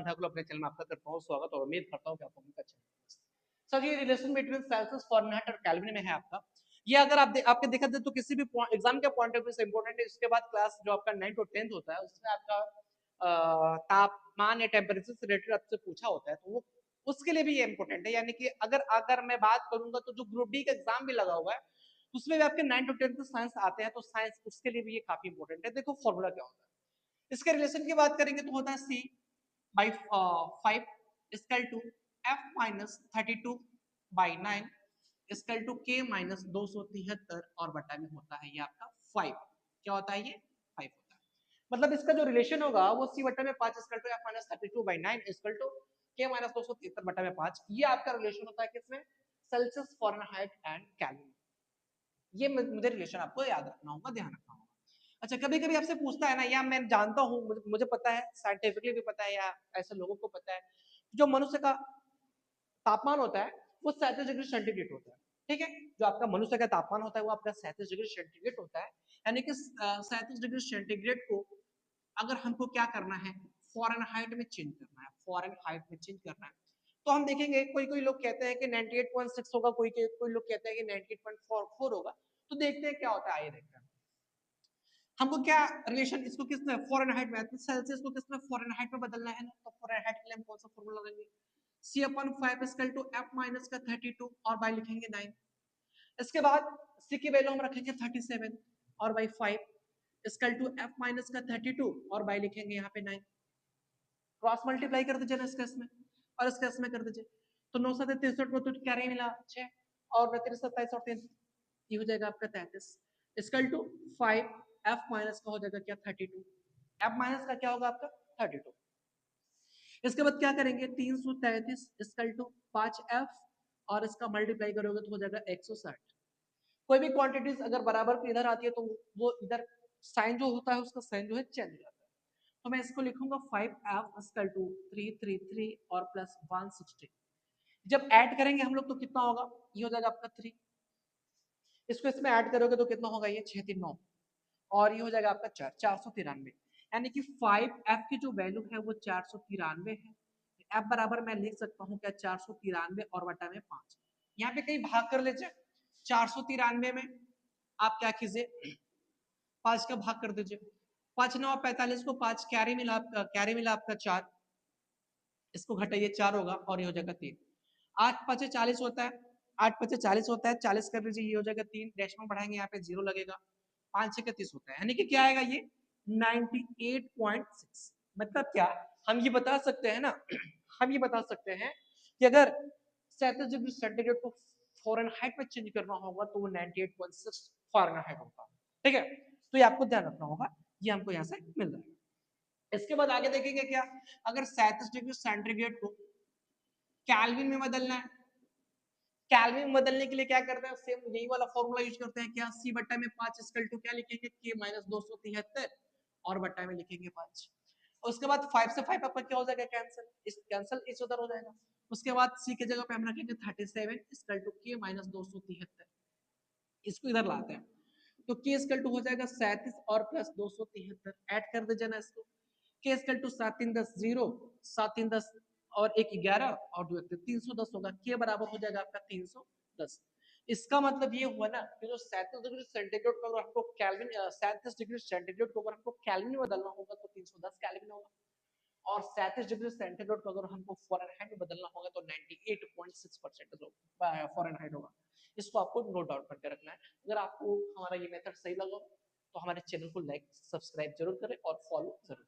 राजन ठाकुर अपने चैनल में आपका करता हूँ स्वागत और उम्मीद करता हूँ कि आपको अच्छा लगे। सर ये रिलेशन बिटवीन सेल्सियस फॉरेनहाइट और केल्विन में है आपका। ये अगर आपके देखा जाए तो किसी भी एग्जाम के पॉइंट ऑफ व्यू से इंपॉर्टेंट है। इसके बाद क्लास जो आपका 9 और 10 होता है उसमें आपका तापमान या टेम्परेचर से रिलेटेड आपसे पूछा होता है, तो वो उसके लिए भी ये इंपॉर्टेंट है। यानी कि अगर अगर मैं बात करूंगा तो जो ग्रुप डी का एग्जाम भी लगा हुआ है उसमें भी आपके 9 और 10 साइंस आते हैं, तो साइंस उसके लिए भी ये काफी इंपॉर्टेंट है। देखो फॉर्मूला क्या होता है इसके रिलेशन की बात करेंगे तो होता है C by 5 equal to F minus 32 by 9 equal to K minus 273 और बटा में होता है ये आपका 5। क्या होता है ये 5 होता है। मतलब इसका जो रिलेशन होगा वो सी बटा में 5 equal to F minus 32 by 9 equal to K minus 273 बटा में 5। ये आपका रिलेशन होता है किसमें? Celsius Fahrenheit and kelvin. ये मुझे रिलेशन आपको याद रखना होगा, ध्यान रखना होगा। अच्छा कभी कभी आपसे पूछता है ना, या मैं जानता हूँ, मुझे पता है, साइंटिफिकली भी पता है या ऐसे लोगों को पता है, जो मनुष्य का तापमान होता है वो 37 डिग्री सेंटीग्रेड होता है। ठीक है, जो आपका मनुष्य का तापमान होता है वो आपका 37 डिग्री सेंटीग्रेड होता है। यानी कि 37 डिग्री सेंटीग्रेड को अगर हमको क्या करना है, फॉरेनहाइट में चेंज करना है, फॉरेनहाइट में चेंज करना है, तो हम देखेंगे कोई कोई लोग कहते हैं कि 98.6 होगा, कोई लोग कहते हैं कि 98.44 होगा। तो देखते हैं क्या होता है, आइए देखते हैं हमको क्या रिलेशन, इसको किसने फॉरेनहाइट में, सेल्सियस को किसने फॉरेनहाइट में बदलना है ना, तो फॉरेनहाइट के लिए हम कौन सा फॉर्मूला लगाएंगे, c अपन 5 इक्वल टू f माइनस का 32 और बाई लिखेंगे 9। इसके बाद c की वैल्यू हम रखेंगे 37 और by 5 equal to f minus का 32 और बाई लिखेंगे यहाँ पे 9। क्रॉस मल्टीप्लाई कर दीजिए ना इसका इसमें और इसका इसमें कर दीजिए, तो 9 7 63 में तो क्या रही मिला 6 और 29 27 और 3 ये हो जाएगा आपका 33 इक्वल टू 5 f माइनस का हो जाएगा क्या 32, f माइनस का क्या होगा आपका 32। इसके बाद क्या करेंगे 333 इक्वल टू 5f और इसका मल्टीप्लाई करोगे तो हो जाएगा 160। कोई भी क्वांटिटीज अगर बराबर की इधर आती है तो वो इधर साइन जो होता है उसका साइन जो है चेंज हो जाता है। तो मैं इसको लिखूंगा 5f इक्वल टू 333 और प्लस 160। जब ऐड करेंगे हम लोग तो कितना होगा, ये हो जाएगा आपका 3, इसको इसमें ऐड करोगे तो कितना होगा, ये 6 3 9 और ये हो जाएगा आपका 493। यानी कि 5f की जो वैल्यू है वो 493 है। f बराबर मैं लिख सकता हूँ क्या 493 और बटा में 5। यहाँ पे कहीं भाग कर लीजिए, 493 में आप क्या कीजिए 5 का भाग कर दीजिए, 5 9 45 को 5 कैरी मिला आपका 4, इसको घटाइए 4 होगा और ये हो जाएगा 3। 8 5 40 होता है, 8 5 40 होता है, 40 कर लीजिए ये हो जाएगा 3, डेसिमल बढ़ाएंगे यहाँ पे 0 लगेगा, 5 6 30 होता है। यानी कि क्या आएगा ये 98.6। मतलब क्या हम ये बता सकते हैं ना हम ये बता सकते हैं कि अगर 37 डिग्री सेंटीग्रेड को फॉरेनहाइट में चेंज करना होगा तो वो 98.6 फॉरेनहाइट होगा। ठीक है, तो ये आपको ध्यान रखना होगा, ये हमको यहाँ से मिल रहा है। इसके बाद आगे देखेंगे क्या, अगर 37 डिग्री सेंटीग्रेड को केल्विन में बदलना है, केल्विन में बदलने के लिए क्या करते हैं, सेम यही वाला फॉर्मूला यूज करते हैं क्या, c बट्टा में 5 इक्वल टू क्या लिखेंगे k माइनस 273 और बट्टा में लिखेंगे 5। उसके बाद 5 से 5 आपका क्या हो जाएगा कैंसिल, इस कैंसिल इस उधर हो जाएगा। उसके बाद c की जगह पे हम रखेंगे 37 इक्वल टू k माइनस 273, इसको इधर लाते हैं तो k इक्वल टू हो जाएगा 37 और प्लस 273, ऐड कर दीजिए ना इसको, k इक्वल टू 7 3 10 0, 7 3 10 और 1 11 और 2 310 होगा, k बराबर हो जाएगा आपका 310। इसका मतलब ये हुआ ना कि जो 37 डिग्री सेंटीग्रेड को अगर हमको केल्विन 37 डिग्री सेंटीग्रेड को अगर हमको केल्विन में बदलना होगा तो 310 केल्विन होगा, और 37 डिग्री सेंटीग्रेड को अगर हमको फॉरेनहाइट में बदलना होगा तो 98.6% फॉरेनहाइट होगा। इसको आपको नोट डाउन करके रखना है। अगर आपको हमारा ये मेथड सही लगा तो हमारे चैनल को लाइक सब्सक्राइब जरूर करें और फॉलो जरूर करें।